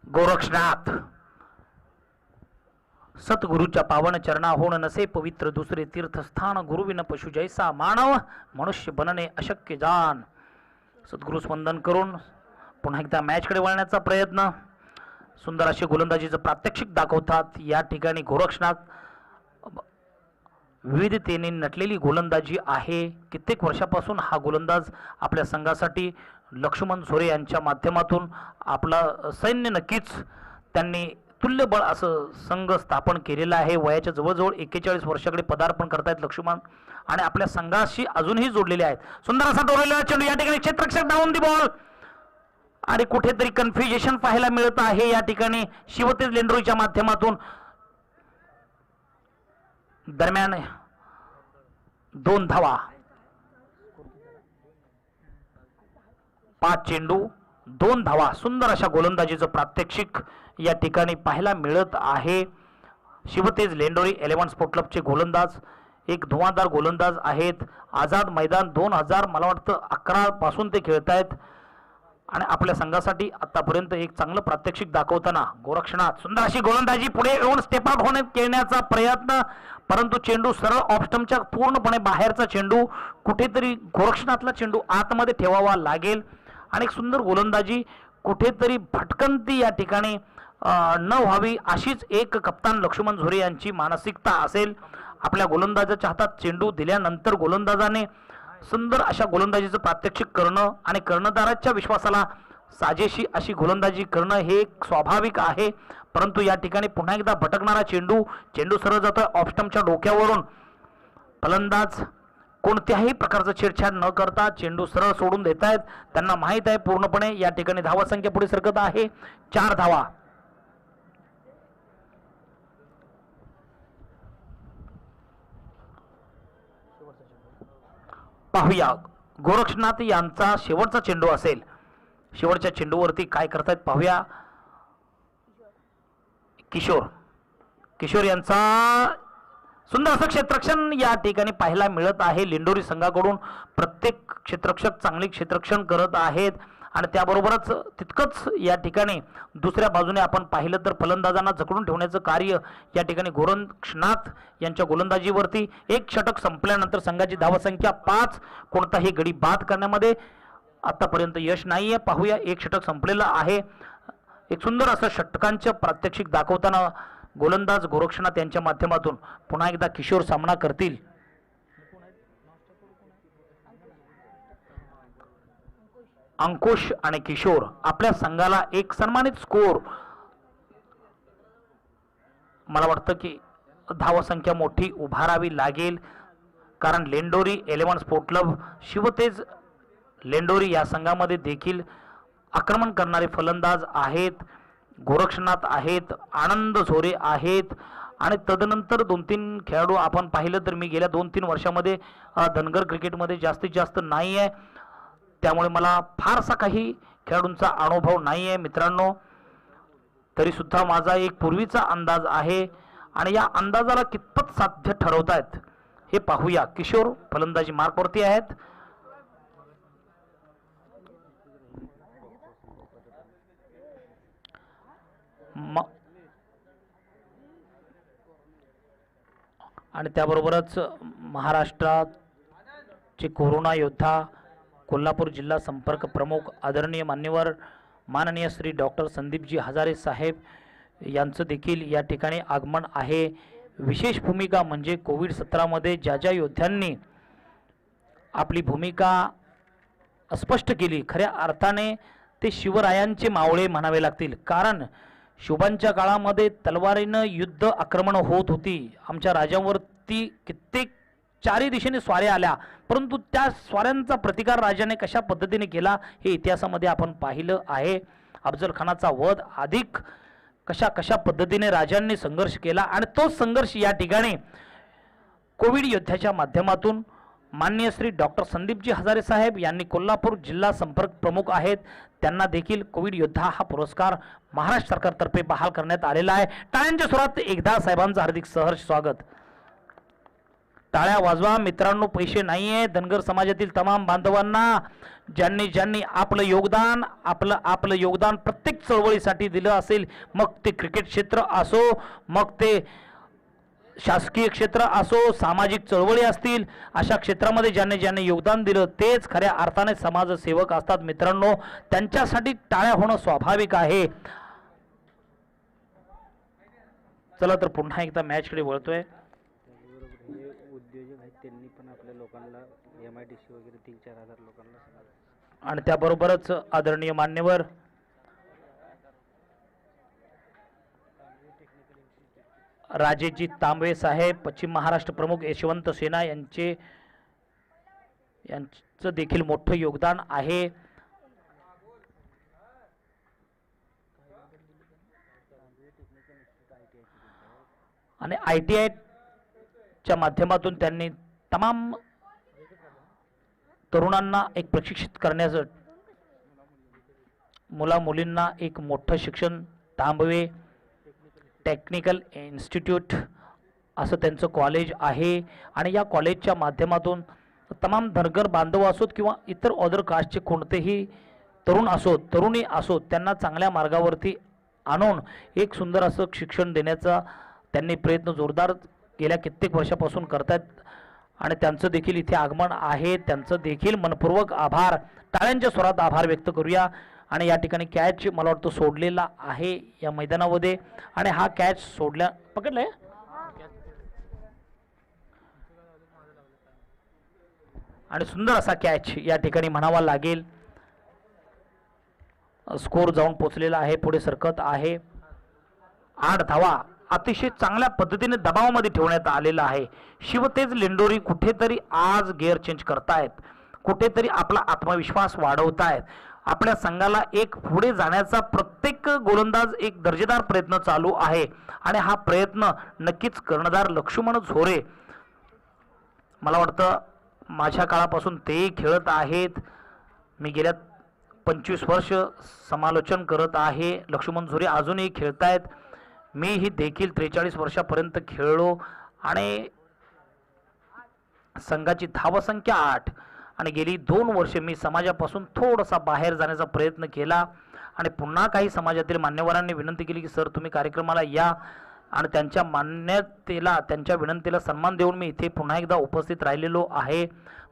गोरक्षनाथ सतगुरूच्या पावन चरणाहून नसे पवित्र दुसरे तीर्थस्थान गुरुविन पशु जैसा मानव मनुष्य बनणे अशक्य जान। सद्गुरु स्पंदन करून पुन्हा एकदा मॅचकडे वळण्याचा प्रयत्न। सुंदर असे गोलंदाजीचं प्रात्यक्षिक दाखवतात या ठिकाणी गोरक्षनाथ। विविधतेने नटलेली गोलंदाजी आहे। कित्येक वर्षापासून हा गोलंदाज आपल्या संघासाठी लक्ष्मण झोरे यांच्या माध्यमातून आपला सैन्य नक्कीच त्यांनी तुल्यबळ असं संघ स्थापन केलेला आहे। वयाच्या जवळजवळ 41 वर्षाकडे पदार्पण करतायत लक्ष्मण आणि आपल्या संघाशी अजूनही जोडलेले आहेत। सुंदर असा डोरेला चेंडू या ठिकाणी क्षेत्ररक्षक डाऊन दी बॉल आणि कुठेतरी कन्फ्युजन पाहायला मिळत आहे या ठिकाणी शिवतेज लेंडरोईच्या माध्यमातून। दरम्यान 2 धावा 5 चेंडू 2 धावा। सुंदर अशा गोलंदाजीचं प्रात्यक्षिक या ठिकाणी पाहायला मिळत आहे। शिवतेज लेंडोरी 11 स्पोर्ट क्लबचे गोलंदाज एक धुवांधार गोलंदाज आहेत। आझाद मैदान 2000 मला वाटतं 11 पासून ते खेळत आहेत आणि आपल्या संघासाठी आतापर्यंत एक चांगलं प्रात्यक्षिक दाखवताना गोरक्षनाथ सुंदर अशी गोलंदाजी पुढे येऊन स्टेप आउट होण्यात खेळण्याचा प्रयत्न, परंतु चेंडू सरळ ऑफ स्टंपच्या पूर्णपणे बाहेरचा चेंडू। कुठेतरी गोरक्षनाथला चेंडू आतमध्ये ठेवावा लागेल आणि एक सुंदर गोलंदाजी कुठेतरी भटकंती या ठिकाणी न व्हावी अशीच एक कप्तान लक्ष्मण झोरे यांची मानसिकता असेल। आपल्या गोलंदाजाच्या हातात चेंडू दिल्यानंतर गोलंदाजाने सुंदर अशा गोलंदाजीचं प्रात्यक्षिक करणं आणि कर्णधाराच्या विश्वासाला साजेशी अशी गोलंदाजी करणं हे स्वाभाविक आहे। परंतु या ठिकाणी पुन्हा एकदा भटकणारा चेंडू सरळ जातोय ऑफ स्टंपच्या डोक्यावरून। फलंदाज कोणत्याही प्रकारचं छेडछाड न करता चेंडू सरळ सोडून देत आहेत। त्यांना माहीत आहे पूर्णपणे या ठिकाणी धावा संख्या पुढे सरकत आहे 4 धावा। पाहूया गोरक्षनाथ यांचा शेवटचा चेंडू असेल। शेवटच्या चेंडूवरती काय करतायत पाहूया। किशोर यांचा सुंदर असं क्षेत्ररक्षण या ठिकाणी पाहायला मिळत आहे। लेंडोरी संघाकडून प्रत्येक क्षेत्ररक्षक चांगले क्षेत्ररक्षण करत आहेत आणि त्याबरोबरच तितकंच या ठिकाणी दुसऱ्या बाजूने आपण पाहिलं तर फलंदाजांना जखडून ठेवण्याचं कार्य या ठिकाणी गोरक्षनाथ यांच्या गोलंदाजीवरती। एक षटक संपल्यानंतर संघाची धावसंख्या 5, कोणताही गडी बाद करण्यामध्ये आतापर्यंत यश नाहीये। पाहूया एक षटक संपलेलं आहे। एक सुंदर असं षटकांचं प्रात्यक्षिक दाखवताना गोलंदाज गोरक्षनाथ यांच्या माध्यमातून पुन्हा एकदा किशोर सामना करतील। अंकुश आणि किशोर आपल्या संघाला एक सन्मानित स्कोर, मला वाटतं की धावसंख्या मोठी उभारावी लागेल कारण लेंडोरी 11 स्पोर्ट क्लब शिवतेज लेंडोरी या संघामध्ये देखील आक्रमण करणारे फलंदाज आहेत। गोरक्षनाथ आहेत, आनंद झोरे आहेत आणि तदनंतर 2-3 खेळाडू आपण पाहिलं तर मी गेल्या 2-3 वर्षामध्ये धनगर क्रिकेटमध्ये जास्तीत जास्त नाही आहे, त्यामुळे मला फारसा काही खेळाडूंचा अनुभव नाही आहे मित्रांनो। तरीसुद्धा माझा एक पूर्वीचा अंदाज आहे आणि या अंदाजाला कितपत साध्य ठरवतायत हे पाहूया। किशोर फलंदाजी मार्कवरती आहेत। आणि त्याबरोबरच महाराष्ट्राचे कोरोना योद्धा कोल्हापूर जिल्हा संपर्क प्रमुख आदरणीय माननीय श्री डॉक्टर संदीपजी हजारे साहेब यांचं देखील या ठिकाणी आगमन आहे। विशेष भूमिका म्हणजे कोविड-17 मध्ये ज्या योद्ध्यांनी आपली भूमिका स्पष्ट केली, खऱ्या अर्थाने ते शिवरायांचे मावळे म्हणावे लागतील कारण शुभांच्या काळामध्ये तलवारीनं युद्ध आक्रमण होत होती। आमच्या राजांवरती कित्येक 4ही दिशेने स्वाऱ्या आल्या, परंतु त्या स्वाऱ्यांचा प्रतिकार राजाने कशा पद्धतीने केला हे इतिहासामध्ये आपण पाहिलं आहे। अफजल खानाचा वध अधिक कशा पद्धतीने राजांनी संघर्ष केला आणि तोच संघर्ष या ठिकाणी कोविड योद्ध्याच्या माध्यमातून माननीय श्री डॉक्टर संदीपजी हजारे साहेब यांनी कोल्हापूर जिल्हा संपर्क प्रमुख आहेत, त्यांना देखील कोविड योद्धा हा पुरस्कार महाराष्ट्र सरकारतर्फे बहाल करण्यात आलेला आहे। टाळ्यांच्या सुरात एकदा साहेबांचं हार्दिक सहर्ष स्वागत। टाळ्या वाजवा मित्रांनो. पैसे नाहीये. धनगर समाजातील तमाम बांधवांना ज्यांनी ज्यांनी आपलं योगदान प्रत्येक चळवळीसाठी दिलं असेल, मग ते क्रिकेट क्षेत्र असो, मग ते शासकीय क्षेत्र असो, सामाजिक चळवळी असतील, अशा क्षेत्रामध्ये ज्यांनी ज्यांनी योगदान दिलं तेच खऱ्या अर्थाने समाजसेवक असतात मित्रांनो. त्यांच्यासाठी टाळ्या होणं स्वाभाविक आहे. चला तर पुन्हा एकदा मॅचकडे वळतोय. उद्योजक आहेत त्यांनी पण आपल्या लोकांना MIDC वगैरे 3-4 हजार लोकांना आणि त्याबरोबरच आदरणीय मान्यवर राजेजी तांबवे साहेब, पश्चिम महाराष्ट्र प्रमुख यशवंत सेना यांचं देखील मोठं योगदान आहे. आणि ITIच्या माध्यमातून त्यांनी तमाम तरुणांना एक प्रशिक्षित करण्याचं, मुला मुलींना एक मोठं शिक्षण, तांबवे टेक्निकल इन्स्टिट्यूट असं त्यांचं कॉलेज आहे. आणि या कॉलेजच्या माध्यमातून तमाम धनगर बांधव असोत किंवा इतर अदर कास्टचे कोणतेही तरुण असोत, तरुणी असोत, त्यांना चांगल्या मार्गावरती आणून एक सुंदर असं शिक्षण देण्याचा त्यांनी प्रयत्न जोरदार गेल्या कित्येक वर्षापासून करतात. आणि त्यांचं देखील इथे आगमन आहे. त्यांचं देखील मनपूर्वक आभार, टाळ्यांच्या स्वरात आभार व्यक्त करूया. आणि या ठिकाणी कॅच मला वाटतं सोडलेला आहे या मैदानामध्ये. आणि हा कॅच पकडलाय आणि सुंदर असा कॅच या ठिकाणी म्हणावा लागेल. स्कोर जाऊन पोचलेला आहे, पुढे सरकत आहे. 8 धावा अतिशय चांगल्या पद्धतीने दबावामध्ये ठेवण्यात आलेला आहे. शिवतेज लेंडोरी कुठेतरी आज गिअर चेंज करतायत, कुठेतरी आपला आत्मविश्वास वाढवतायत. आपल्या संघाला एक पुढे जाण्याचा प्रत्येक गोलंदाज एक दर्जेदार प्रयत्न चालू आहे. आणि हा प्रयत्न नक्कीच कर्णधार लक्ष्मण झोरे, मला वाटतं माझ्या काळापासून तेही खेळत आहेत. मी गेल्या 25 वर्ष समालोचन करत आहे. लक्ष्मण झोरे अजूनही खेळतायत. मीही देखील 43 वर्षापर्यंत खेळलो. आणि संघाची धावसंख्या 8. आणि गेली 2 वर्षे मी समाजापासून थोडासा बाहेर जाण्याचा प्रयत्न केला. आणि पुन्हा काही समाजातील मान्यवरांनी विनंती केली की सर तुम्ही कार्यक्रमाला या. आणि त्यांच्या मान्यतेला, त्यांच्या विनंतीला सन्मान देऊन मी इथे पुन्हा एकदा उपस्थित राहिलेलो आहे.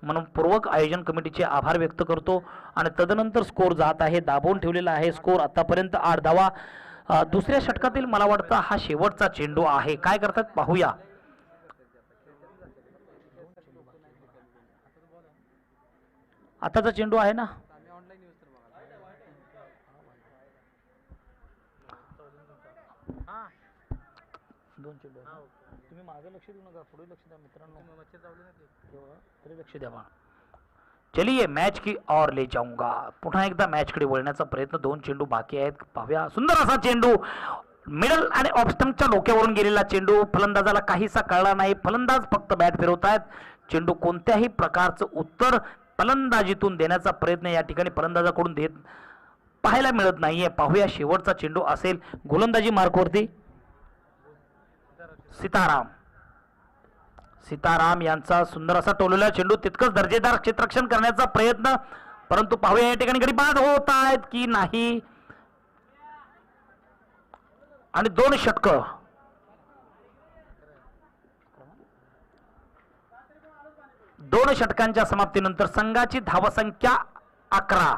म्हणून पूर्वक आयोजन कमिटीचे आभार व्यक्त करतो. आणि तदनंतर स्कोर जात आहे, दाबून ठेवलेला आहे स्कोर आतापर्यंत 8 धावा. दुसऱ्या षटकातील मला वाटतं हा शेवटचा चेंडू आहे. काय करतात पाहूया. आताचा चेंडू आहे ना, दोन चेंडू. तुम्ही मागे लक्ष देऊ नका, पुढे लक्ष द्या मित्रांनो, लक्ष द्या. चलिए मॅच की और ले जाऊंगा. पुन्हा एकदा मॅचकडे वळण्याचा प्रयत्न. 2 चेंडू बाकी आहेत, पाहूया. सुंदर असा चेंडू मिडल आणि ऑफ स्टंपच्या डोक्यावरून गेलेला चेंडू. फलंदाजाला काहीसा कळला नाही. फलंदाज फक्त बॅट फिरवतायत. चेंडू कोणत्याही प्रकारचं उत्तर फलंदाजीतून देण्याचा प्रयत्न या ठिकाणी फलंदाजाकडून देत पाहायला मिळत नाहीये. पाहूया शेवटचा चेंडू असेल. गोलंदाजी मार्कवरती सीताराम यांचा सुंदर असा टोललेला चेंडू, तितकंच दर्जेदार क्षेत्ररक्षण करण्याचा प्रयत्न. परंतु पाहूया या ठिकाणी गडी बाद होत आहेत की नाही. आणि 2 षटकं. दोन षटकांच्या समाप्तीनंतर संघाची धावसंख्या 11.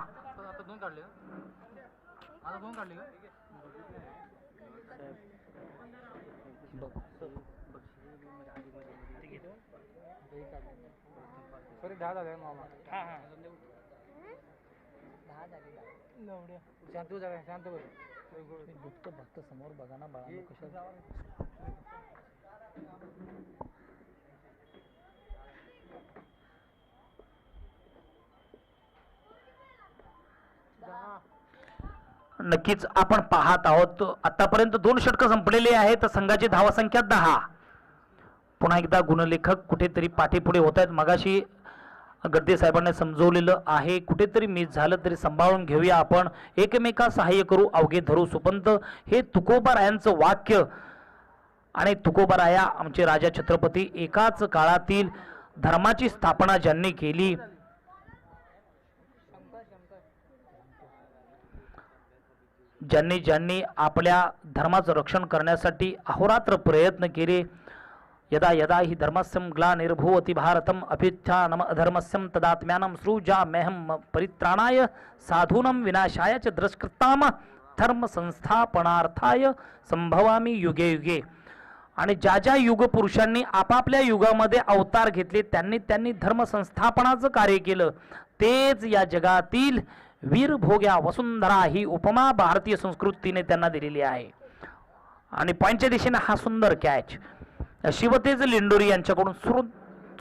गुप्त भक्त समोर बघा ना बाळा कशा. नक्कीच आपण पाहत आहोत आतापर्यंत 2 षटकं संपलेली आहेत. संघाची धावसंख्या 10. पुन्हा एकदा गुणलेखक कुठेतरी पाठीपुढे होत आहेत. मगाशी गद्दे साहेबांनी समजवलेलं आहे, कुठेतरी मिस झालं तरी सांभाळून घेऊया आपण. एकमेका सहाय्य करू अवघे धरू सुपंत, हे तुकोबा यांचं वाक्य आणि तुकोबराया आमचे राजा छत्रपती एकाच काळातील धर्माची स्थापना ज्यांनी केली, ज्यांनी ज्यांनी आपल्या धर्माचं रक्षण करण्यासाठी अहोरात्र प्रयत्न केले, यदा यदा हि धर्मस्यं ग्लानिर्भूवति भारतम अभ्युत्थानम अधर्मस्यं तदात्म्यानं सृजाम्यहं परित्राणाय साधूनं विनाशाय च दुष्कृताम धर्म संस्थापनार्थाय संभवामी युगे युगे. आणि ज्या ज्या युग पुरुषांनी आपापल्या युगामध्ये अवतार घेतले त्यांनी त्यांनी धर्म संस्थापनाचं कार्य केलं, तेच या जगातील वीर भोग्या वसुंधरा ही उपमा भारतीय संस्कृतीने त्यांना दिलेली आहे. आणि पॉईंटच्या दिशेने हा सुंदर कॅच शिवतेज लेंडोरी यांच्याकडून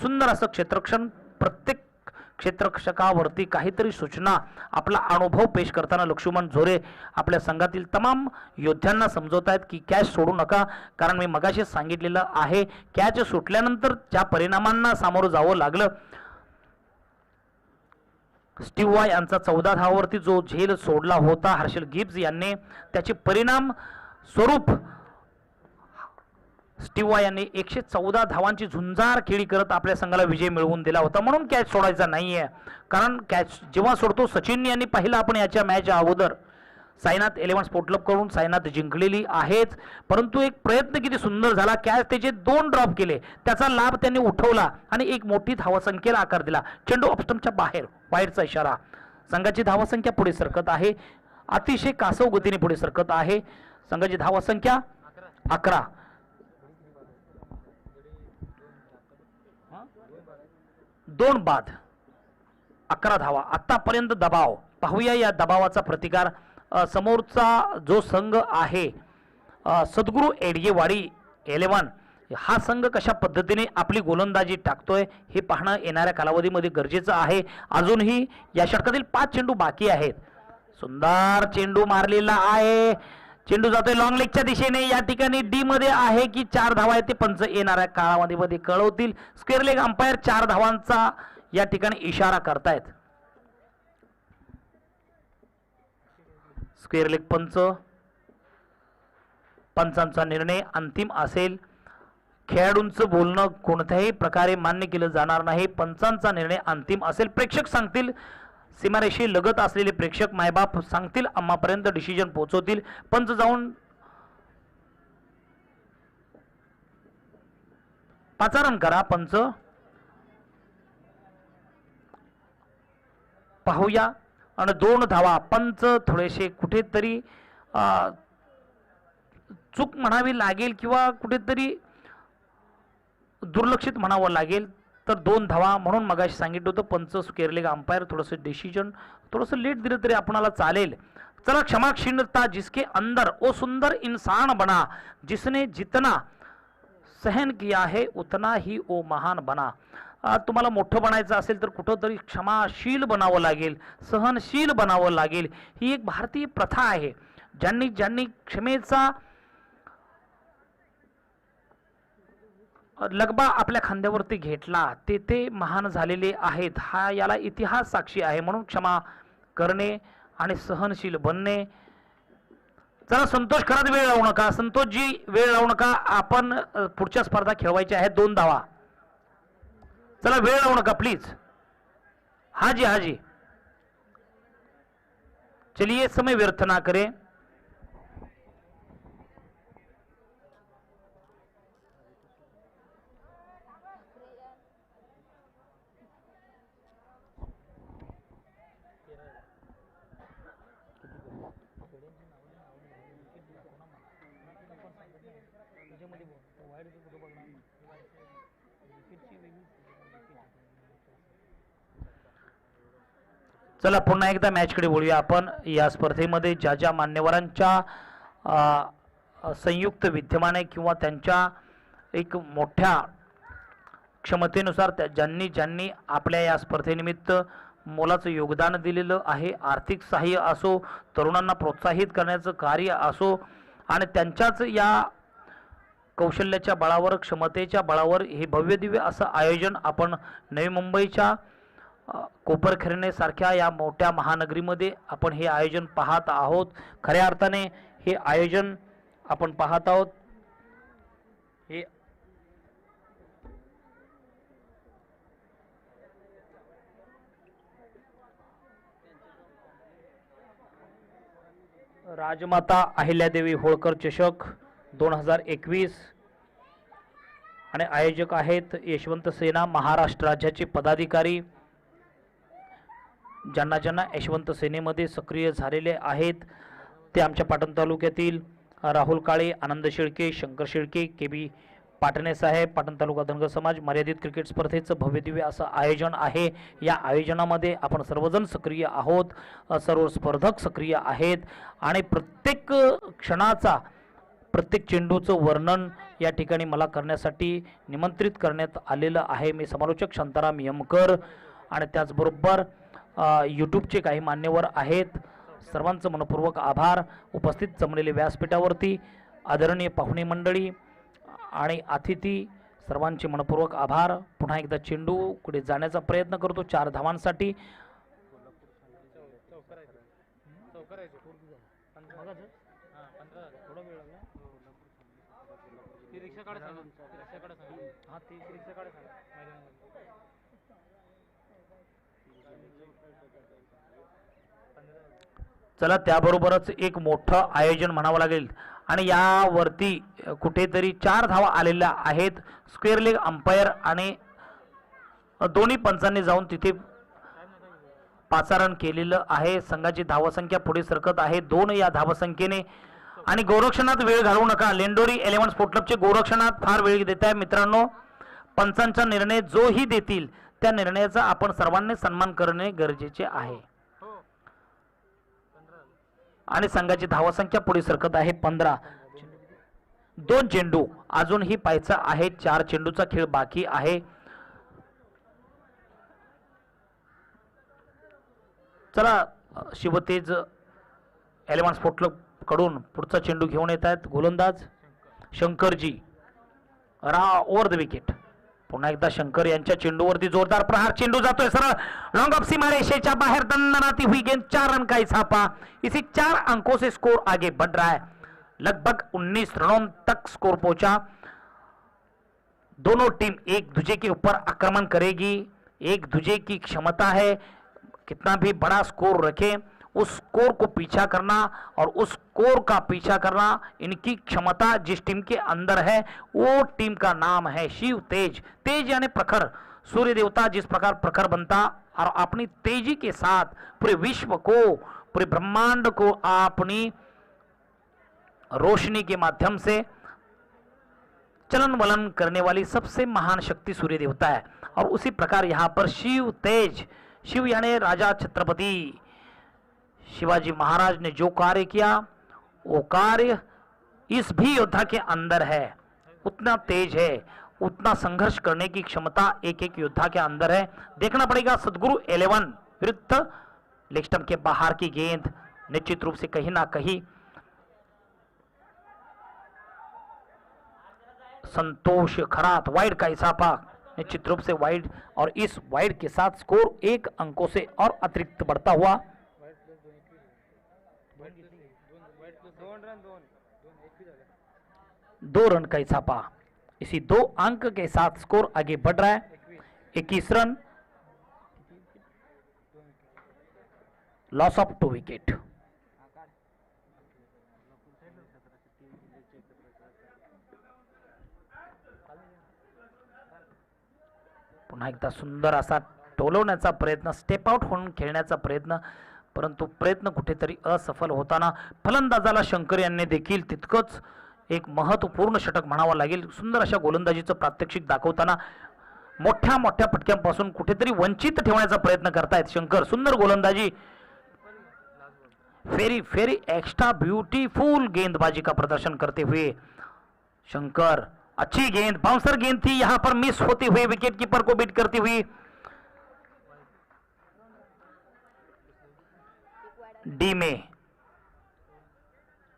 सुंदर असं क्षेत्ररक्षण. प्रत्येक क्षेत्ररक्षकावरती काहीतरी सूचना, आपला अनुभव पेश करताना लक्ष्मण झोरे आपल्या संघातील तमाम योद्ध्यांना समजवत आहेत की कॅच सोडू नका, कारण मी मगाशी सांगितलेलं आहे कॅच सुटल्यानंतर ज्या परिणामांना सामोरं जावं लागलं. स्टीव्ह वाय यांचा 14 धावावरती जो झेल सोडला होता हर्षल गिब्स यांनी, त्याचे परिणाम स्वरूप स्टीव्ह वाय यांनी 114 धावांची झुंजार खेळी करत आपल्या संघाला विजय मिळवून दिला होता. म्हणून कॅच सोडायचा नाहीये, कारण कॅच जेव्हा सोडतो, सचिन यांनी पाहिलं आपण याच्या मॅच अगोदर साईनाथ 11 स्पोर्ट क्लब कडून साईनाथ जिंकलेली आहेच, परंतु एक प्रयत्न किती सुंदर झाला. कॅच त्याचे 2 ड्रॉप केले, त्याचा लाभ त्यांनी उठवला आणि एक मोठी धावसंख्येला आकार दिला. चेंडू ऑफस्टंपच्या बाहेर, वाईडचा इशारा. संघाची धावसंख्या पुढे सरकत आहे, अतिशय कासव गतीने पुढे सरकत आहे. संघाची धावसंख्या 11. 2 बाद 11 धावा. आतापर्यंत दबाव पाहूया, या दबावाचा प्रतिकार समोरचा जो संघ आहे सद्गुरू एडगेवाडी 11, हा संघ कशा पद्धतीने आपली गोलंदाजी टाकतोय हे पाहणं येणाऱ्या कालावधीमध्ये गरजेचं आहे. अजूनही या षटकातील 5 चेंडू बाकी आहेत. सुंदर चेंडू मारलेला आहे, चेंडू जातोय लॉंग लेगच्या दिशेने. या ठिकाणी डी मध्ये आहे की 4 धावा आहेत ते पंच येणाऱ्या काळामध्ये कळवतील. स्क्वेअर लेग अंपायर 4 धावांचा या ठिकाणी इशारा करतायत. स्क्वेअर लेग पंचांचा निर्णय अंतिम असेल. खेळाडूंचं बोलणं कोणत्याही प्रकारे मान्य केलं जाणार नाही. पंचांचा निर्णय अंतिम असेल. प्रेक्षक सांगतील, सीमारेषे लगत असलेले प्रेक्षक मायबाप सांगतील, आम्हापर्यंत डिसिजन पोहोचवतील. पंच जाऊन पाचारण करा. पंच पाहूया. आणि 2 धावा. पंच थोडेसे कुठेतरी चूक म्हणावी लागेल किंवा कुठेतरी दुर्लक्षित म्हणावं लागेल, तर 2 धावा. म्हणून मगाशी सांगितलं होतं पंच स्क्वेअर लेग अंपायर थोडंसं डिसिजन थोडंसं लेट दिलं तरी आपणाला चालेल. चला, क्षमाशीलता जिसके अंदर वो सुंदर इंसान बना, जिसने जितना सहन किया है उतना ही वो महान बना. तुम्हाला मोठं बनायचं असेल तर कुठंतरी क्षमाशील बनावं लागेल, सहनशील बनावं लागेल. ही एक भारतीय प्रथा आहे. ज्यांनी ज्यांनी क्षमेचा लगबा आपल्या खांद्यावरती घेतला ते महान झालेले आहेत. हा याला इतिहास साक्षी आहे. म्हणून क्षमा करणे आणि सहनशील बनणे. चला, संतोष खरात वेळ लावू नका. संतोषजी वेळ लावू नका. आपण पुढच्या स्पर्धा खेळवायच्या आहेत. 2 धावा. चला, वेळ लावू नका प्लीज. हाजी हाजी, चलिए, समय व्यर्थ ना करें. चला, पुन्हा एकदा मॅचकडे बोलूया आपण. या स्पर्धेमध्ये ज्या ज्या मान्यवरांच्या संयुक्त विद्यमाने किंवा त्यांच्या एक मोठ्या क्षमतेनुसार ज्यांनी ज्यांनी आपल्या या स्पर्धेनिमित्त मोलाचं योगदान दिलेलं आहे, आर्थिक सहाय्य असो, तरुणांना प्रोत्साहित करण्याचं कार्य असो, आणि त्यांच्याच या कौशल्याच्या बळावर, क्षमतेच्या बळावर हे भव्यदिव्य असं आयोजन आपण नवी मुंबईच्या कोपरखैरणे सारख्या या मोठ्या महानगरीमध्ये आपण हे आयोजन पाहत आहोत. खऱ्या अर्थाने हे आयोजन आपण पाहत आहोत. हे राजमाता अहिल्यादेवी होळकर चषक 2021 आणि आयोजक आहेत यशवंत सेना महाराष्ट्र राज्याचे पदाधिकारी. ज्यांना ज्यांना यशवंत सेनेमध्ये सक्रिय झालेले आहेत ते आमच्या पाटण तालुक्यातील राहुल काळे, आनंद शेळके, शंकर शेळके, के बी पाटणे साहेब, पाटण तालुका धनगर समाज मर्यादित क्रिकेट स्पर्धेचं भव्यदिव्य असं आयोजन आहे. या आयोजनामध्ये आपण सर्वजण सक्रिय आहोत, सर्व स्पर्धक सक्रिय आहेत आणि प्रत्येक क्षणाचा, प्रत्येक चेंडूचं वर्णन या ठिकाणी मला करण्यासाठी निमंत्रित करण्यात आलेलं आहे. मी समालोचक शांताराम यमकर आणि त्याचबरोबर यूट्यूबचे काही मान्यवर आहेत. सर्वांचं मनपूर्वक आभार. उपस्थित जमलेले व्यासपीठावरती आदरणीय पाहुणे मंडळी आणि अतिथी सर्वांचे मनपूर्वक आभार. पुन्हा एकदा चेंडू पुढे जाण्याचा प्रयत्न करतो 4 धावांसाठी. चला त्याबरोबरच एक मोठं आयोजन म्हणावं लागेल आणि यावरती कुठेतरी 4 धावा आलेल्या आहेत. स्क्वेअर लेग अंपायर आणि दोन्ही पंचांनी जाऊन तिथे पाचारण केलेलं आहे. संघाची धावसंख्या पुढे सरकत आहे 2 या धावसंख्येने आणि गोरक्षणात वेळ घालवू नका. लेंडोरी 11 स्पोर्ट क्लबचे गोरक्षणात फार वेळ देत आहे मित्रांनो. पंचांचा निर्णय जोही देतील त्या निर्णयाचा आपण सर्वांनी सन्मान करणे गरजेचे आहे आणि संघाची धावसंख्या पुढे सरकत आहे 15. 2 चेंडू अजूनही पाहायचा आहे. 4 चेंडूचा खेळ बाकी आहे. चला शिवतेज 11 स्पोर्ट क्लब कडून पुढचा चेंडू घेऊन येत आहेत गोलंदाज शंकरजी ओव्हर द विकेट. पुन्हा एकदा शंकर यांच्या चेंडूवरती जोरदार प्रहार. चेंडू जातोय सरळ लॉन्ग ऑफ सीमा रेषेच्या बाहेर. दणदणाती हुई गेंद 4 रन का ही छापा. इसी 4 अंकों से स्कोर आगे बढ़ रहा है. लगभग 19 रनों तक स्कोर पहुंचा. दोनों टीम एक दूसरे के ऊपर आक्रमण करेगी. एक दूसरे की क्षमता है कितना भी बड़ा स्कोर रखे उस स्कोर को पीछा करना और उस स्कोर का पीछा करना इनकी क्षमता जिस टीम के अंदर है वो टीम का नाम है शिव तेज. तेज यानी प्रखर. सूर्य देवता जिस प्रकार प्रखर बनता और अपनी तेजी के साथ पूरे विश्व को, पूरे ब्रह्मांड को अपनी रोशनी के माध्यम से चलन वलन करने वाली सबसे महान शक्ति सूर्य देवता है. और उसी प्रकार यहाँ पर शिव तेज, शिव यानी राजा छत्रपति शिवाजी महाराज ने जो कार्य किया वो कार्य इस भी योद्धा के अंदर है. उतना तेज है, उतना संघर्ष करने की क्षमता एक एक योद्धा के अंदर है. देखना पड़ेगा सदगुरु 11 विरुद्ध लेग स्टंप के बाहर की गेंद. निश्चित रूप से कहीं ना कहीं संतोष खरात वाइड का इसाफा. निश्चित रूप से वाइड और इस वाइड के साथ स्कोर 1 अंकों से और अतिरिक्त बढ़ता हुआ 2 रन का इसाफा. इसी 2 अंक के साथ स्कोर आगे बढ़ रहा है. 21 रन, लॉस ऑफ 2 विकेट. पुन्हा एकदा सुंदर असा टोलवण्याचा प्रयत्न, स्टेप आउट होऊन खेळण्याचा प्रयत्न, परंतु प्रयत्न कुठेतरी असफल होताना फलंदाजाला शंकर यांनी देखील तितकंच एक महत्त्वपूर्ण षटक म्हणावं लागेल. सुंदर अशा गोलंदाजीचं प्रात्यक्षिक दाखवताना मोठ्या मोठ्या फटक्यांपासून कुठेतरी वंचित ठेवण्याचा प्रयत्न करतायत शंकर. सुंदर गोलंदाजी, फेरी फेरी एक्स्ट्रा ब्यूटीफुल गेंदबाजी का प्रदर्शन करते हुए शंकर. अच्छी गेंद, बाउंसर गेंद थी, यहां पर मिस होते हुए विकेट कीपर को बीट करती हुई डी में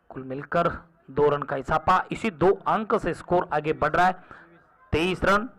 कुल मिलकर 2 रन का इजाफा. इसी 2 अंक से स्कोर आगे बढ़ रहा है 23 रन.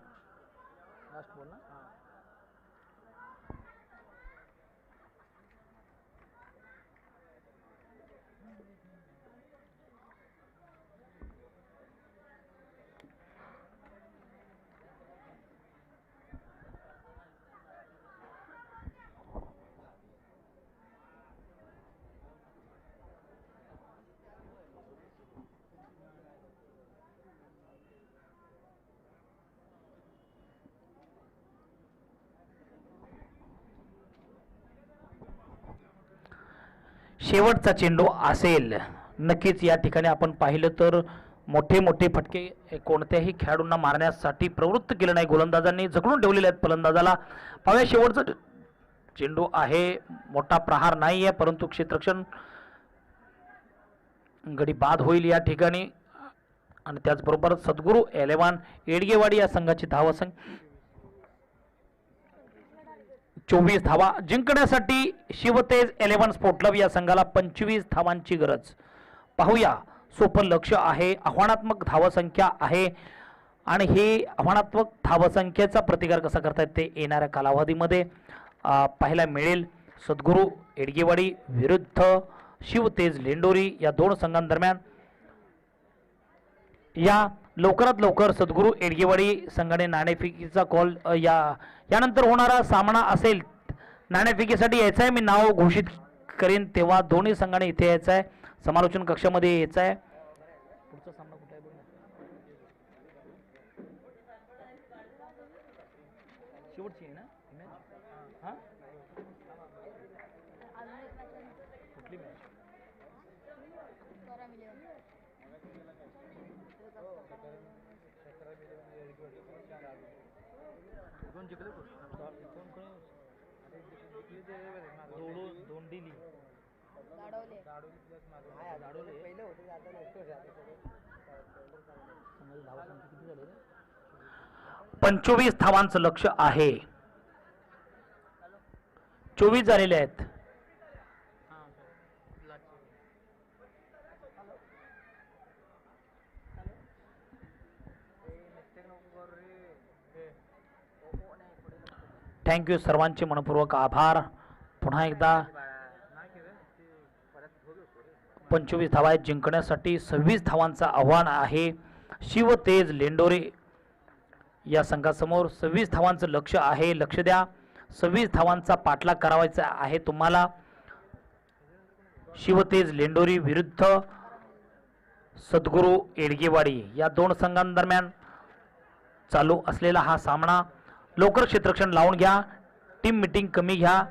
शेवटचा चेंडू असेल. नक्कीच या ठिकाणी आपण पाहिलं तर मोठे मोठे फटके कोणत्याही खेळाडूंना मारण्यासाठी प्रवृत्त केलं नाही गोलंदाजांनी, जखडून ठेवलेले आहेत फलंदाजाला. पाहूया शेवटचा चेंडू आहे, मोठा प्रहार नाही आहे परंतु क्षेत्ररक्षण गडी बाद होईल या ठिकाणी. आणि त्याचबरोबर सद्गुरू 11 एडगेवाडी या संघाची धावसंख्या 24 धावा. जिंकण्यासाठी शिवतेज 11 स्पोर्ट क्लब या संघाला 25 धावांची गरज. पाहूया, सोपं लक्ष आहे, आव्हानात्मक धावसंख्या आहे आणि हे आव्हानात्मक धावसंख्येचा प्रतिकार कसा करतायत ते येणाऱ्या कालावधीमध्ये पाहायला मिळेल. सद्गुरू एडगेवाडी विरुद्ध शिवतेज लेंडोरी या दोन संघांदरम्यान या लवकरात लवकर सद्गुरू एडगेवाडी संघाने नाणेफेकीचा कॉल यानंतर होणारा सामना असेल. नाणेफेकीसाठी यायचं आहे, मी नाव घोषित करेन तेव्हा दोन्ही संघाने इथे यायचं आहे, समालोचन कक्षामध्ये यायचं आहे. पुढचा सामना कुठला आहे बघा, शेवटची आहे ना मॅच. हां कुठली मॅच? दोंडिली 25 धावांचं लक्ष आहे. 24 झालेले आहेत. थँक्यू, सर्वांचे मनपूर्वक आभार. पुन्हा एकदा 25 धावा आहेत जिंकण्यासाठी. 26 धावांचं आव्हान आहे शिवतेज लेंडोरे या संघासमोर. 26 धावांचं लक्ष आहे, लक्ष द्या. 26 धावांचा पाठलाग करावायचा आहे तुम्हाला. शिवतेज लेंडोरी विरुद्ध सद्गुरू एडगेवाडी या दोन संघांदरम्यान चालू असलेला हा सामना. लवकर क्षेत्ररक्षण लावून घ्या, टीम मीटिंग कमी घ्या.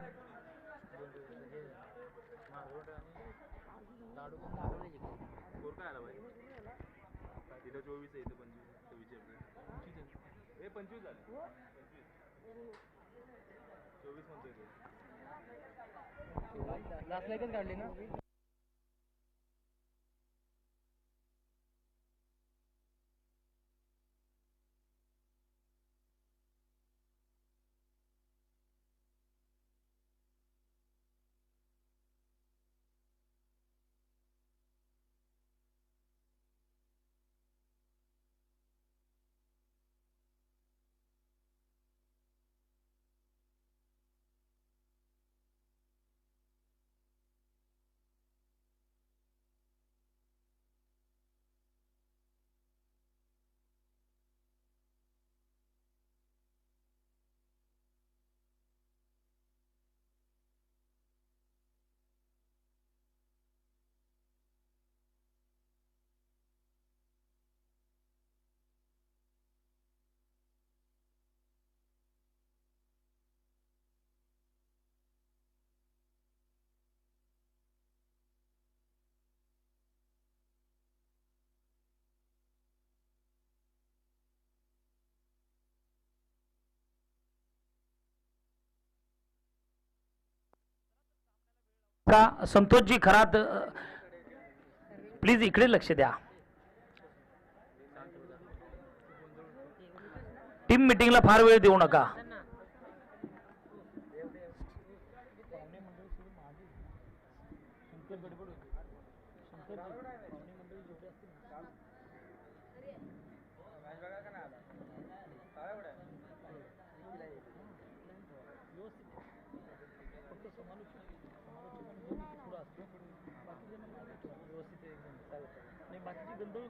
काढली ना. संतोषजी खरात, प्लीज इकडे लक्ष द्या. टीम मीटिंगला फार वेळ देऊ नका.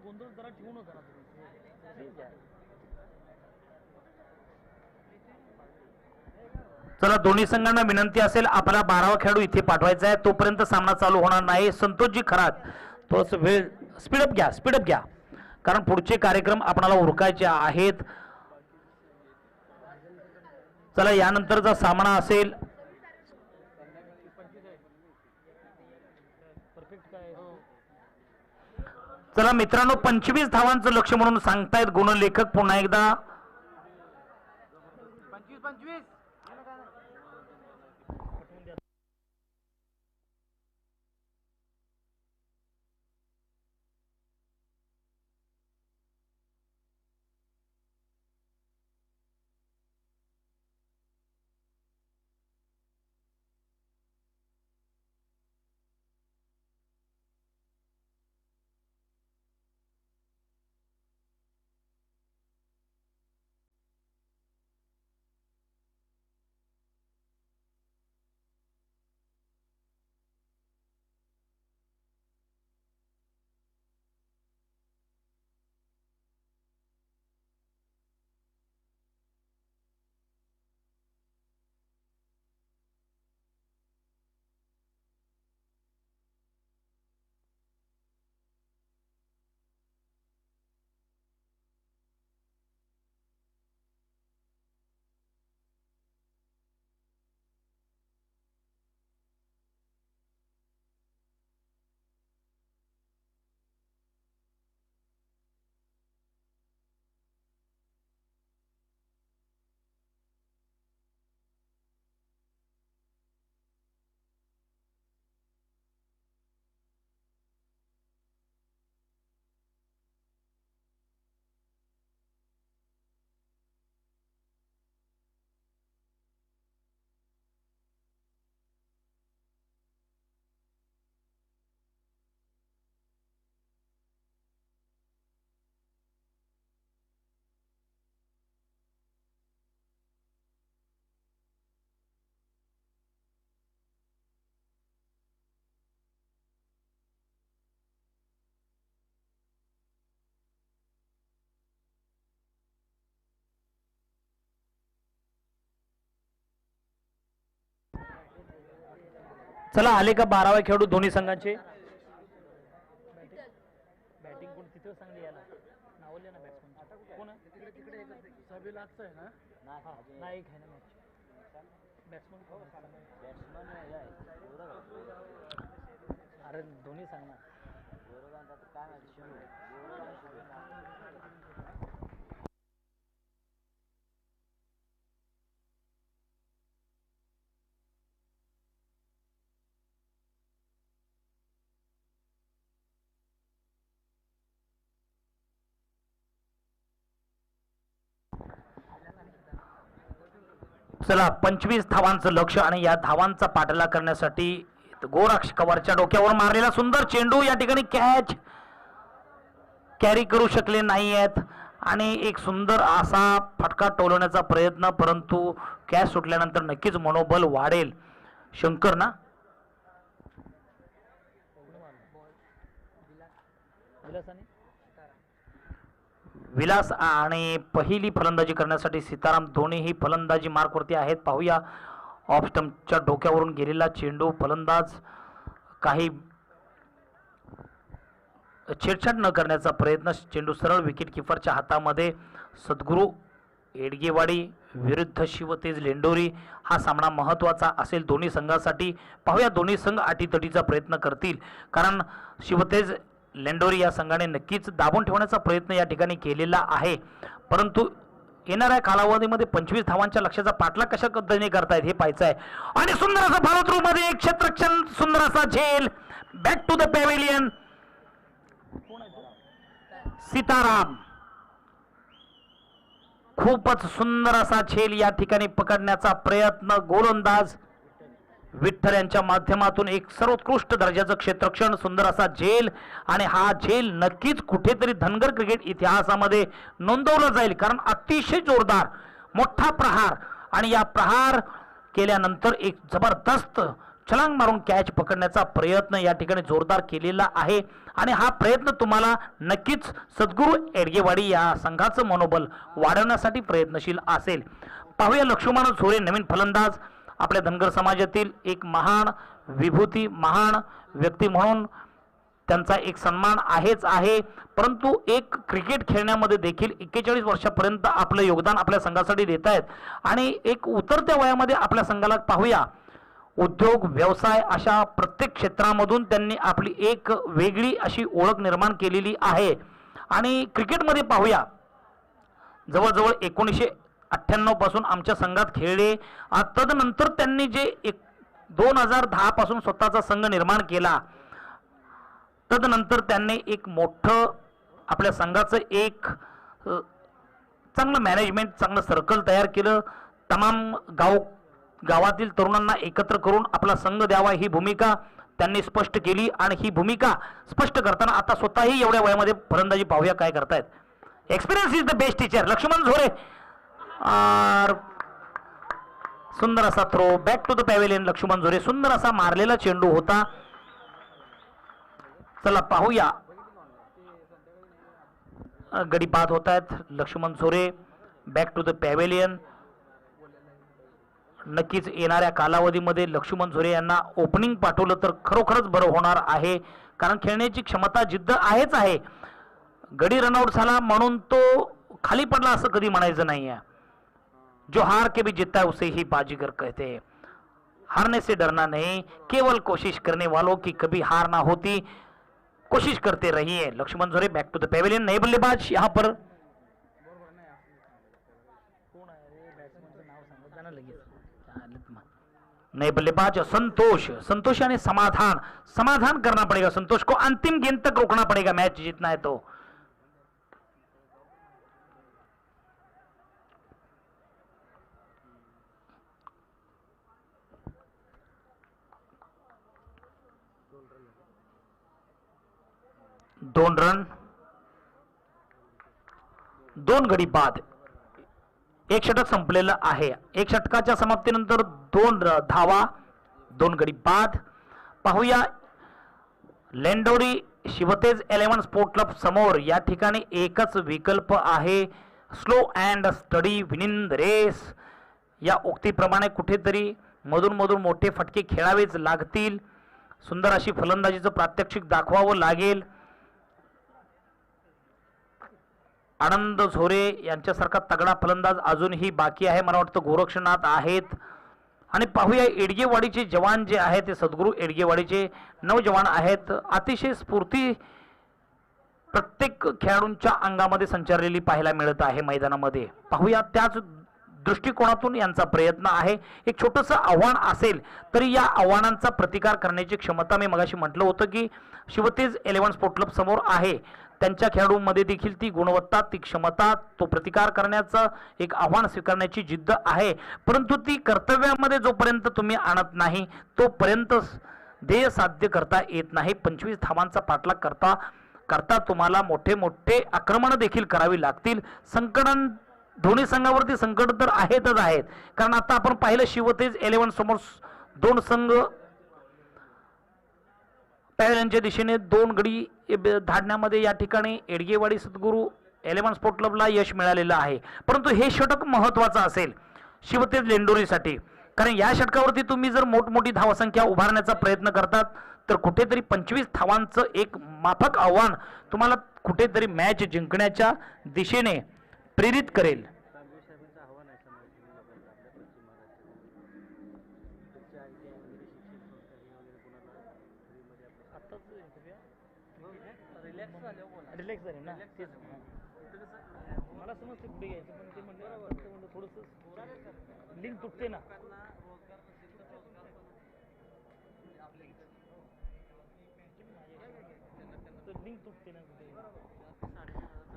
गोंधळ जरा ठेवू नका ना तुम्ही. चला, दोन्ही संघांना विनंती असेल आपला 12वा खेळाडू इथे पाठवायचा आहे, तोपर्यंत सामना चालू होणार नाही. संतोषजी खरात, थोडस वेळ स्पीडअप घ्या कारण पुढचे कार्यक्रम आपल्याला उरकायचे आहेत. चला, यानंतरचा सामना असेल चला मित्रांनो, 25 धावांचं लक्ष म्हणून सांगतायत गुणलेखक पुन्हा एकदा. चला आले का 12वे खेळाडू दोन्ही संघांचे. बॅटिंग कोण तिथं सांगली याला नावले ना बॅट्समन कोण तिकडे तिकडे सभी लागतं आहे ना. नाही आहे ना बॅट्समन अरे दोन्ही सांग ना. चला 25 धावांचं लक्ष आणि या धावांचा पाठलाग करण्यासाठी गोराक्ष कवरच्या डोक्यावर मारलेला सुंदर चेंडू या ठिकाणी कॅच कॅरी करू शकले नाही आहेत आणि एक सुंदर असा फटका टोलवण्याचा प्रयत्न, परंतु कॅच सुटल्यानंतर नक्कीच मनोबल वाढेल. शंकर ना विलास आणि पहिली फलंदाजी करण्यासाठी सीताराम दोन्हीही फलंदाजी मार्कवरती आहेत. पाहूया ऑफ स्टंपच्या डोक्यावरून गेलेला चेंडू. फलंदाज काही छेडछाड न करण्याचा प्रयत्न. चेंडू सरळ विकेट किपरच्या हातामध्ये. सद्गुरू एडगेवाडी विरुद्ध शिवतेज लेंडोरी हा सामना महत्त्वाचा असेल दोन्ही संघासाठी. पाहूया दोन्ही संघ अटीतटीचा प्रयत्न करतील, कारण शिवतेज लेंडोरी या संघाने नक्कीच दाबून ठेवण्याचा प्रयत्न या ठिकाणी केलेला आहे, परंतु येणाऱ्या कालावधीमध्ये 25 धावांच्या लक्ष्याचा पाठलाग कशा पद्धतीने करतायत हे पाहायचं आहे. आणि सुंदर असा भारत मध्ये एक क्षेत्ररक्षण, सुंदर असा झेल. Back to the pavilion. Sitaram खूपच सुंदर असा झेल या ठिकाणी पकडण्याचा प्रयत्न. गोलंदाज विठ्ठल यांच्या माध्यमातून एक सर्वोत्कृष्ट दर्जाचं क्षेत्ररक्षण, सुंदर असा झेल. आणि हा झेल नक्कीच कुठेतरी धनगर क्रिकेट इतिहासामध्ये नोंदवला जाईल, कारण अतिशय जोरदार मोठा प्रहार आणि या प्रहार केल्यानंतर एक जबरदस्त छलांग मारून कॅच पकडण्याचा प्रयत्न या ठिकाणी जोरदार केलेला आहे. आणि हा प्रयत्न तुम्हाला नक्कीच सद्गुरू एडगेवाडी या संघाचं मनोबल वाढवण्यासाठी प्रयत्नशील असेल. पाहूया लक्ष्मण झोरे नवीन फलंदाज. आपल्या धनगर समाजातील एक महान विभूती, महान व्यक्ती म्हणून त्यांचा एक सन्मान आहेच आहे, परंतु एक क्रिकेट खेळण्यामध्ये देखील 41 वर्षापर्यंत आपलं योगदान आपल्या संघासाठी देत आहेत. आणि एक उतरत्या वयामध्ये आपल्या संघाला पाहूया उद्योग व्यवसाय अशा प्रत्येक क्षेत्रामधून त्यांनी आपली एक वेगळी अशी ओळख निर्माण केलेली आहे. आणि क्रिकेटमध्ये पाहूया, जवळजवळ 1998 पासून आमच्या संघात खेळले. तदनंतर त्यांनी जे 2010 पासून स्वतःचा संघ निर्माण केला, तदनंतर त्यांनी एक मोठं आपल्या संघाचं एक चांगलं मॅनेजमेंट, चांगलं सर्कल तयार केलं. तमाम गावातील तरुणांना एकत्र करून आपला संघ द्यावा ही भूमिका त्यांनी स्पष्ट केली. आणि ही भूमिका स्पष्ट करताना आता स्वतःही एवढ्या वयामध्ये फलंदाजी पाहूया काय करतायत. Experience is the best teacher. Laxman Zore, सुंदर असा throw back to the pavilion. Laxman Zore, सुंदर असा मारलेला चेंडू होता. चला पाहूया, गडी बाद होत आहेत. Laxman Zore back to the pavilion. नक्कीच येणाऱ्या कालावधीमध्ये लक्ष्मण झोरे यांना ओपनिंग पाठवलं तर खरोखरच बरं होणार आहे, कारण खेळण्याची क्षमता, जिद्द आहेच आहे. गडी रनआउट झाला म्हणून तो खाली पडला असं कधी म्हणायचं नाही आहे. जो हार के भी जीतता है उसे ही बाजीगर कहते हैं. हारने से डरना नहीं, केवल कोशिश करने वालों की कभी हार ना होती. कोशिश करते रहिए. Laxman Zore back to the pavilion. नए बल्लेबाज यहाँ पर नए बल्लेबाज संतोष. संतोष यानी समाधान करना पड़ेगा. संतोष को अंतिम गेंद तक रोकना पड़ेगा, मैच जीतना है तो. दोन रन, 2 गडी बाद. एक षटक संपलेलं आहे. एक षटकाच्या समाप्तीनंतर 2 धावा, 2 गडी बाद. पाहूया, लेंडोरी शिवतेज 11 स्पोर्ट क्लब समोर या ठिकाणी एकच विकल्प आहे, slow and study winning the race. या उक्तीप्रमाणे कुठेतरी मधून मधून मोठे फटके खेळावेच लागतील. सुंदर अशी फलंदाजीचं प्रात्यक्षिक दाखवावं लागेल. आनंद झोरे यांच्यासारखा तगडा फलंदाज अजूनही बाकी आहे. मला वाटतं गोरक्षनाथ आहेत. आणि पाहूया, एडगेवाडीचे जवान जे आहेत ते सद्गुरू एडगेवाडीचे 9 जवान आहेत. अतिशय स्फूर्ती प्रत्येक खेळाडूंच्या अंगामध्ये संचारलेली पाहायला मिळत आहे मैदानामध्ये. पाहूया, त्याच दृष्टिकोनातून यांचा प्रयत्न आहे. एक छोटंसं आव्हान असेल तरी या आव्हानांचा प्रतिकार करण्याची क्षमता, मी मगाशी म्हटलं होतं की शिवतेज 11 स्पोर्ट क्लब समोर आहे. त्यांच्या खेळाडूंमध्ये देखील ती गुणवत्ता, ती क्षमता, तो प्रतिकार करण्याचं एक आव्हान स्वीकारण्याची जिद्द आहे. परंतु ती कर्तव्यामध्ये जोपर्यंत तुम्ही आणत नाही तोपर्यंत ध्येय साध्य करता येत नाही. 25 धावांचा पाठलाग करता करता तुम्हाला मोठे मोठे आक्रमण देखील करावी लागतील. संकटां दोन्ही संघावरती संकट तर आहेतच आहेत, कारण आता आपण पाहिलं शिवतेज 11 समोर 2 संघ पॅव्हेलियनच्या दिशेने 2 गडी धाडण्यामध्ये या ठिकाणी एडगेवाडी सद्गुरू 11 स्पोर्ट क्लबला यश मिळालेलं आहे. परंतु हे षटक महत्त्वाचं असेल शिवतेज लेंडोरीसाठी, कारण या षटकावरती तुम्ही जर मोठमोठी धावसंख्या उभारण्याचा प्रयत्न करतात तर कुठेतरी 25 धावांचं एक माफक आव्हान तुम्हाला कुठेतरी मॅच जिंकण्याच्या दिशेने प्रेरित करेल. रिलॅक्स झाले ना, मला समजते पुढे घ्यायचं, पण ते म्हणलं थोडंसं लिंक तुटते ना.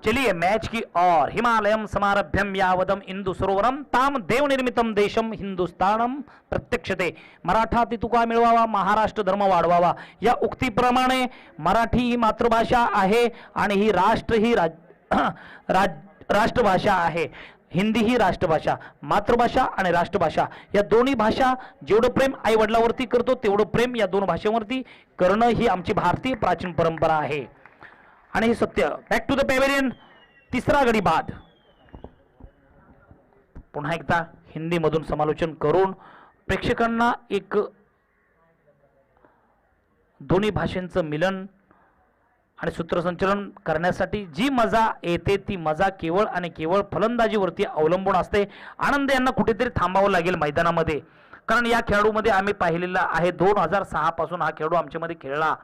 चलिए मैच की और हिमालयम समारभ्यम यावदम इंदु सरोवरम ताम देव निर्मितम देशम हिंदुस्थानम प्रत्यक्षते. मराठा तितुका मिळवावा, महाराष्ट्र धर्म वाढवावा या उक्तीप्रमाणे मराठी ही मातृभाषा आहे आणि ही राष्ट्र ही राष्ट्रभाषा आहे. हिंदी ही राष्ट्रभाषा, मातृभाषा आणि राष्ट्रभाषा या दोन्ही भाषा जेवढं प्रेम आई वडिलांवरती करतो तेवढं प्रेम या दोन भाषेवरती करणं ही आमची भारतीय प्राचीन परंपरा आहे आणि हे सत्य. बॅक टू द पॅव्हेलियन, तिसरा गडी बाद. पुन्हा एकदा हिंदी मधून समालोचन करून प्रेक्षकांना एक दोन्ही भाषांचं मिलन आणि सूत्रसंचलन करण्यासाठी जी मजा येते ती मजा केवळ आणि केवळ फलंदाजीवरती अवलंबून असते. आनंद यांना कुठेतरी थांबावं लागेल मैदानामध्ये. कारण या खेळाडूमध्ये आम्ही पाहिलेला आहे 2006 पासून हा खेळाडू आमच्यामध्ये खेळला.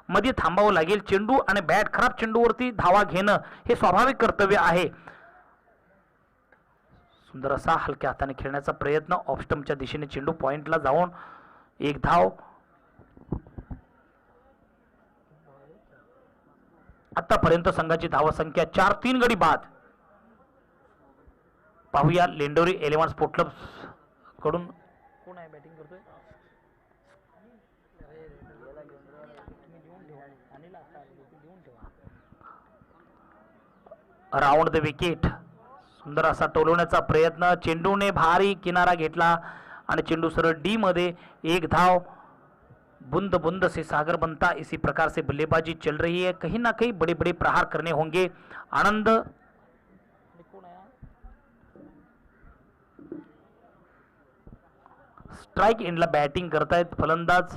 मध्ये थांबावं लागेल. चेंडू आणि बॅट खराब चेंडूवरती धावा घेणं हे स्वाभाविक कर्तव्य आहे. सुंदर असा हलक्या हाताने खेळण्याचा प्रयत्न. ऑफस्टम्पच्या दिशेने चेंडू पॉइंटला जाऊन एक धाव. आतापर्यंत संघाची धावा संख्या 4, 3 गडी बाद. पाहूया लेंडोरी 11 स्पोर्ट क्लब कडून कोण आहे बॅटिंग करतोय. Round the wicket. सुंदर असा टोलवण्याचा प्रयत्न. चेंडूने भारी किनारा घेतला आणि चेंडू सरळ डी मध्ये. एक धाव. बूंद बूंद से सागर बनता, इसी प्रकार से बल्लेबाजी चल रही है. कहीं ना कहीं बड़े बड़े प्रहार करने होंगे. आनंद स्ट्राइक एंडला बॅटिंग करतायत फलंदाज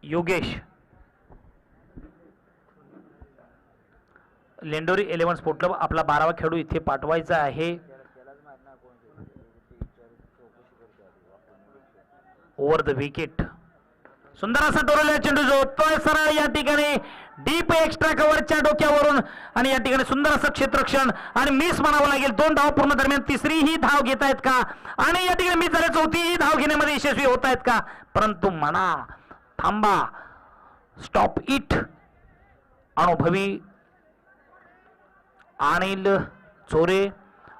योगेश. लेंडोरी 11 स्पोर्ट क्लब आपला 12वा खेळाडू इथे पाठवायचा आहे. Over the wicket. सुंदर असा टोरलेला चेंडू जोडतोय सरळ या ठिकाणी डीप एक्स्ट्रा कव्हरच्या डोक्यावरून आणि या ठिकाणी सुंदर असं क्षेत्ररक्षण आणि मिस म्हणावं लागेल. 2 धाव पूर्ण दरम्यान तिसरीही धाव घेत आहेत का आणि या ठिकाणी मिस झाल्या चौथीही धाव घेण्यामध्ये यशस्वी होत आहेत का. परंतु म्हणा थांबा. Stop it. अनुभवी अनिल चोरे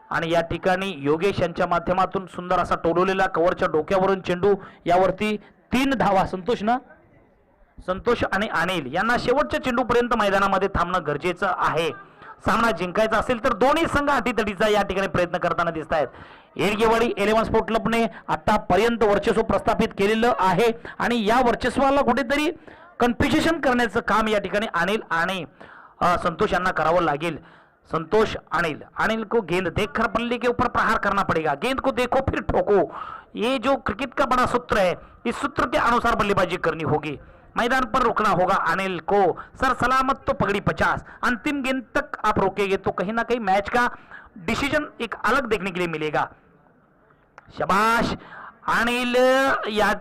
आणि या ठिकाणी योगेश यांच्या माध्यमातून सुंदर असा टोलवलेला कव्हरच्या डोक्यावरून चेंडू. यावरती 3 धावा. संतोष आणि अनिल यांना शेवटच्या चेंडूपर्यंत मैदानामध्ये थांबणं गरजेचं आहे. सामना जिंकायचा असेल तर दोन्ही संघ अटीतटीचा या ठिकाणी प्रयत्न करताना दिसत आहेत. येडगेवाडी 11 स्पोर्ट क्लबने आतापर्यंत वर्चस्व प्रस्थापित केलेलं आहे आणि या वर्चस्वाला कुठेतरी कन्फ्युजन करण्याचं काम या ठिकाणी अनिल आणि संतोष यांना करावं लागेल. संतोष अनिल को गेंद देखकर बल्ले के ऊपर प्रहार करना पड़ेगा. गेंद को देखो फिर ठोको. ये जो क्रिकेट का बड़ा सूत्र है, इस सूत्र के अनुसार बल्लेबाजी करनी होगी. मैदान पर रुकना होगा अनिल को. सर सलामत तो पगड़ी 50. अंतिम गेंद तक आप रोकेंगे तो कहीं ना कहीं मैच का डिसीजन एक अलग देखने के लिए मिलेगा. शाबाश अनिल. या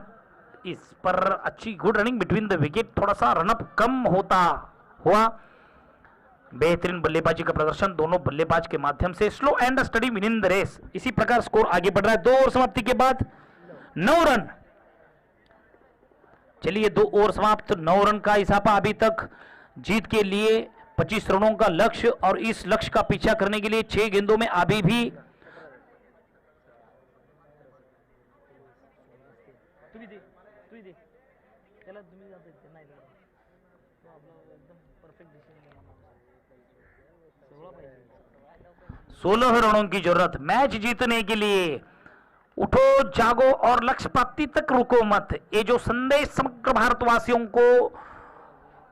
इस पर अच्छी good running between the wicket. थोड़ा सा रनअप कम होता हुआ. बेहतरीन बल्लेबाजी का प्रदर्शन दोनों बल्लेबाज के माध्यम से. Slow and steady win in the race. इसी प्रकार स्कोर आगे बढ़ रहा है. 2 ओवर समाप्ति के बाद 9 रन. चलिए 2 ओवर समाप्त. 9 रन का इजाफा अभी तक. जीत के लिए 25 रनों का लक्ष्य और इस लक्ष्य का पीछा करने के लिए 6 गेंदों में अभी भी सोलह रनों की जरूरत मैच जीतने के लिए. उठो जागो और लक्ष्य प्राप्ति तक रुको मत. ये जो संदेश समग्र भारतवासियों को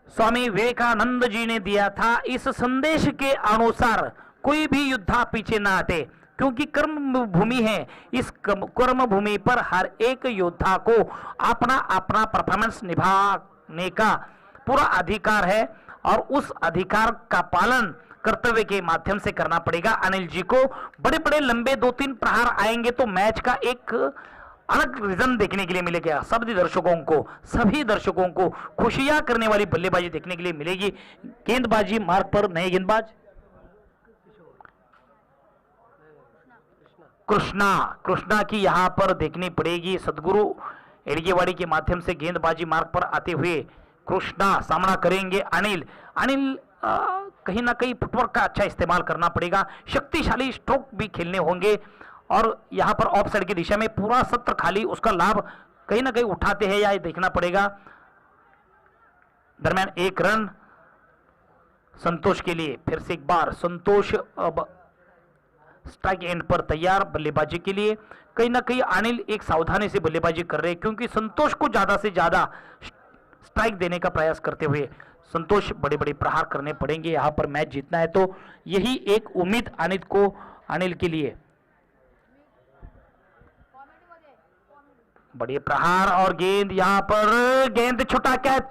स्वामी विवेकानंद जी ने दिया था, इस संदेश के अनुसार कोई भी योद्धा पीछे ना हटे, क्योंकि कर्म भूमि है. इस कर्म भूमि पर हर एक योद्धा को अपना अपना परफॉर्मेंस निभाने का पूरा अधिकार है और उस अधिकार का पालन कर्तव्य के माध्यम से करना पड़ेगा. अनिल जी को बड़े बड़े लंबे 2-3 प्रहार आएंगे तो मैच का एक अलग रिजन देखने के लिए मिलेगा. सभी दर्शकों को खुशियां करने वाली बल्लेबाजी देखने के लिए मिलेगी. गेंदबाजी मार्ग पर नए गेंदबाज कृष्णा की यहां पर देखनी पड़ेगी. सदगुरु एड़गेवाड़ी के माध्यम से गेंदबाजी मार्ग पर आते हुए कृष्णा सामना करेंगे. अनिल कहीं ना कहीं फुटवर्क का अच्छा इस्तेमाल करना पड़ेगा. शक्तिशाली स्ट्रोक भी खेलने होंगे और यहां पर ऑफ साइड की दिशा में पूरा सत्र खाली, उसका लाभ कहीं ना कहीं उठाते हैं या ये देखना पड़ेगा. दरमियान 1 रन संतोष के लिए. फिर से एक बार संतोष अब स्ट्राइक एंड पर तैयार बल्लेबाजी के लिए. कहीं ना कहीं अनिल एक सावधानी से बल्लेबाजी कर रहे हैं क्योंकि संतोष को ज्यादा से ज्यादा स्ट्राइक देने का प्रयास करते हुए संतोष बड़े बड़े प्रहार करने पड़ेंगे. यहां पर मैच जीतना है तो यही एक उम्मीद अनिल के लिए. बड़े प्रहार और गेंद, यहां पर गेंद छुटा कैच.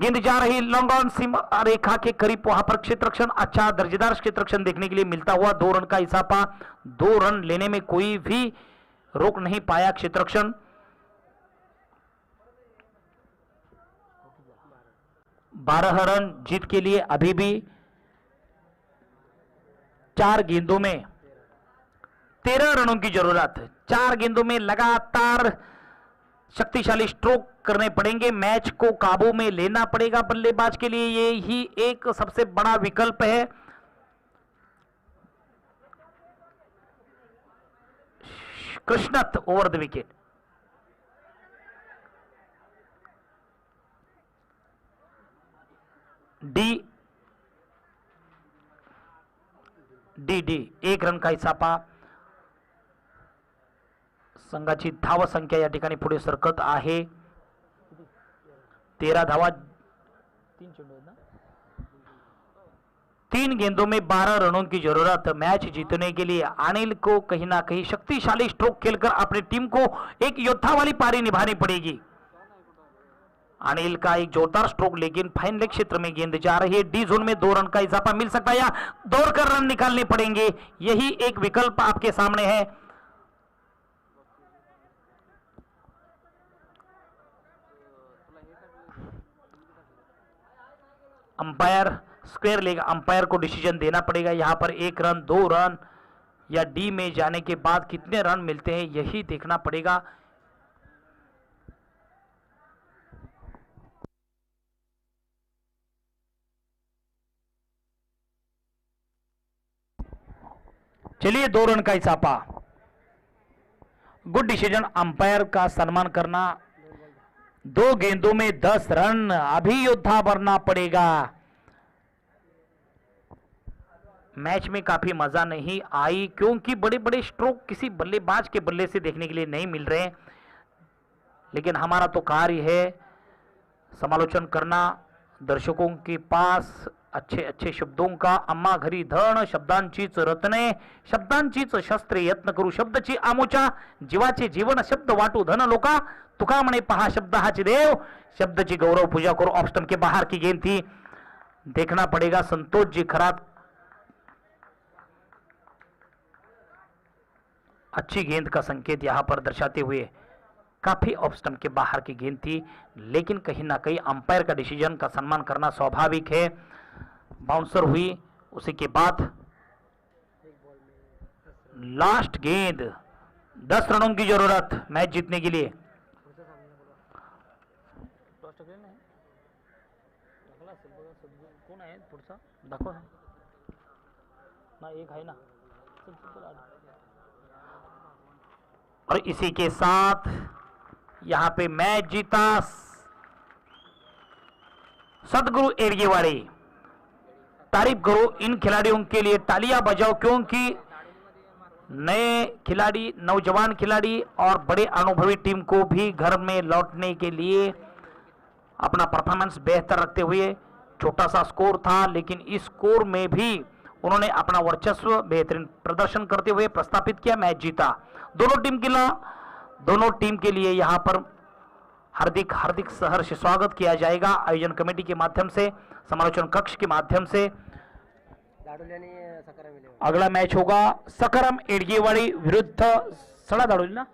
गेंद जा रही लॉन्ग ऑन सीमा रेखा के करीब, वहां पर क्षेत्ररक्षण अच्छा दर्जेदार क्षेत्ररक्षण देखने के लिए मिलता हुआ 2 रन का इजाफा। 2 रन लेने में कोई भी रोक नहीं पाया क्षेत्ररक्षण। 12 रन जीत के लिए अभी भी 4 गेंदों में 13 रनों की जरूरत। 4 गेंदों में लगातार शक्तिशाली स्ट्रोक करने पड़ेंगे, मैच को काबू में लेना पड़ेगा बल्लेबाज के लिए। ये ही एक सबसे बड़ा विकल्प है। Krishnat over the wicket. डी 1 रन का इसाफा। संघाची धाव संख्या या ठिकाणी पुढे सरकत आहे। 13 धावा, 3 गेंदों में 12 रनों की जरूरत मैच जीतने के लिए। अनिल को कहीं ना कहीं शक्तिशाली स्ट्रोक खेलकर अपनी टीम को एक योद्धा वाली पारी निभानी पड़ेगी। अनिल का एक जोरदार स्ट्रोक, लेकिन फाइन लेग क्षेत्र में गेंद जा रही है। डी जोन में 2 रन का इजाफा मिल सकता है या दौड़कर रन निकालने पड़ेंगे। यही एक विकल्प आपके सामने है। अंपायर स्क्वायर लेग अंपायर को डिसीजन देना पड़ेगा। यहां पर 1 रन, 2 रन या डी में जाने के बाद कितने रन मिलते हैं यही देखना पड़ेगा। चलिए 2 रन का इजाफा। गुड डिसीजन, अंपायर का सम्मान करना। 2 गेंदों में 10 रन, अभी योद्धा बनना पड़ेगा। मैच में काफी मजा नहीं आई क्योंकि बड़े बड़े स्ट्रोक किसी बल्लेबाज के बल्ले से देखने के लिए नहीं मिल रहे, लेकिन हमारा तो कार्य है समालोचन करना, दर्शकों के पास अच्छे अच्छे शब्दों का। अम्मा घरी धन, शब्दांचीच रत्ने, शब्दांचीच शस्त्रे यत्न करू, शब्दची आमोचा जीवाचे जीवन, शब्द वाटू धन लोका, तुका म्हणे पहा शब्द हाची देव, शब्दची गौरव पूजा करो। ऑफ स्टंप के बाहर की गेंद थी, देखना पड़ेगा। संतोष जी खरात अच्छी गेंद का संकेत यहां पर दर्शाते हुए, काफी ऑफ स्टंप के बाहर की गेंद थी, लेकिन कहीं ना कहीं अंपायर का डिसीजन का सम्मान करना स्वाभाविक है। बाउंसर हुई, उसी के बाद लास्ट गेंद, 10 रनों की जरूरत मैच जीतने के लिए। और इसी के साथ यहां पे मैच जीता सदगुरु एड़गेवाड़ी। तारीफ करो इन खिलाड़ियों के लिए, तालियां बजाओ, क्योंकि नए खिलाड़ी, नौजवान खिलाड़ी और बड़े अनुभवी टीम को भी घर में लौटने के लिए अपना परफॉर्मेंस बेहतर रखते हुए, छोटा सा स्कोर था लेकिन इस स्कोर में भी उन्होंने अपना वर्चस्व बेहतरीन प्रदर्शन करते हुए प्रस्थापित किया, मैच जीता। दोनों टीम के लिए यहां पर हार्दिक हार्दिक सहर्ष स्वागत किया जाएगा आयोजन कमेटी के माध्यम से, समालोचन कक्ष के माध्यम से। अगला मैच होगा सकरम एड़गेवाड़ी विरुद्ध सड़ा दाड़ोली ना